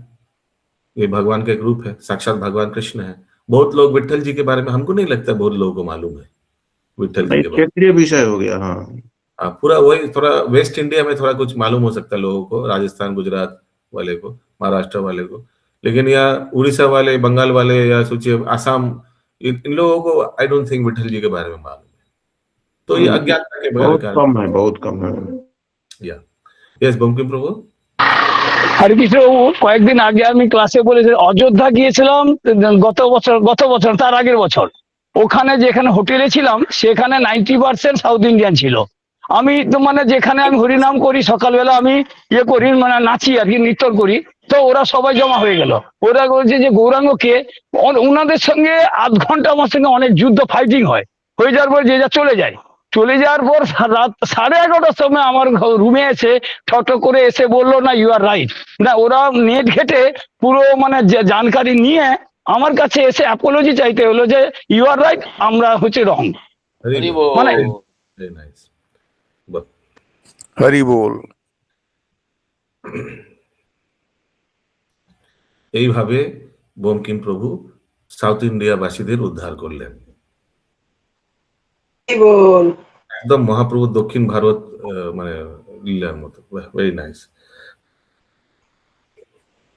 ये भगवान का एक रूप है, साक्षात भगवान कृष्ण है। बहुत लोग विट्ठल जी के बारे में, हमको नहीं लगता बहुत लोगों को मालूम है विट्ठल जी के बारे में। क्षेत्रीय विषय हो गया। हाँ, पूरा वही, थोड़ा वेस्ट इंडिया में थोड़ा कुछ मालूम हो सकता है लोगों को, राजस्थान गुजरात वाले को, महाराष्ट्र वाले को, लेकिन यहाँ उड़ीसा वाले, बंगाल वाले, या सोचिए आसाम, इन लोगों को आई डोंट थिंक विट्ठल जी के बारे में मालूम है। तो ये अज्ञानता के बहुत कम है, बहुत कम है। या यस, बंकिम प्रभु। হরে কৃষ্ণ, কয়েকদিন আগে আমি ক্লাসে বলেছি অযোধ্যা গিয়েছিলাম গত বছর তার আগের বছর। ওখানে যেখানে হোটেলে ছিলাম সেখানে 90% সাউথ ইন্ডিয়ান ছিল। আমি তো মানে যেখানে আমি হরিনাম করি, সকালবেলা আমি ইয়ে করি, মানে নাচি আর কি, নৃত্য করি, তো ওরা সবাই জমা হয়ে গেল। ওরা বলছে যে গৌরাঙ্গকে, ওনাদের সঙ্গে আধ ঘন্টা আমার সঙ্গে অনেক যুদ্ধ ফাইটিং হয়, হয়ে যাওয়ার পর যে যা চলে যায়। চলে যাওয়ার পর রাত 11:30টার সময় আমার রুমে এসে ঠক করে এসে বললো না ইউ আর রাইট। না, ওরা নেট ঘেটে পুরো মানে জানকারি নিয়ে আমার কাছে এসে অ্যাপোলজি চাইতে হলো যে ইউ আর রাইট, আমরা হচ্ছে রং। মানে হরি বল। এইভাবে বঙ্কিম প্রভু সাউথ ইন্ডিয়া বাসীদের উদ্ধার করলেন। একদম মহাপ্রভু দক্ষিণ ভারত মানে লীলার মতো, ভেরি নাইস।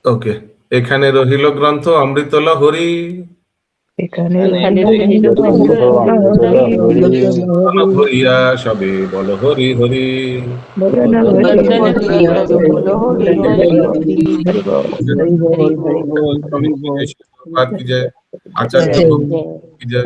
ওকে, এখানে রহিল গ্রন্থ অমৃত লহরী, ভরিয়া সবে বল হরি হরি। আচার্য কি জয়।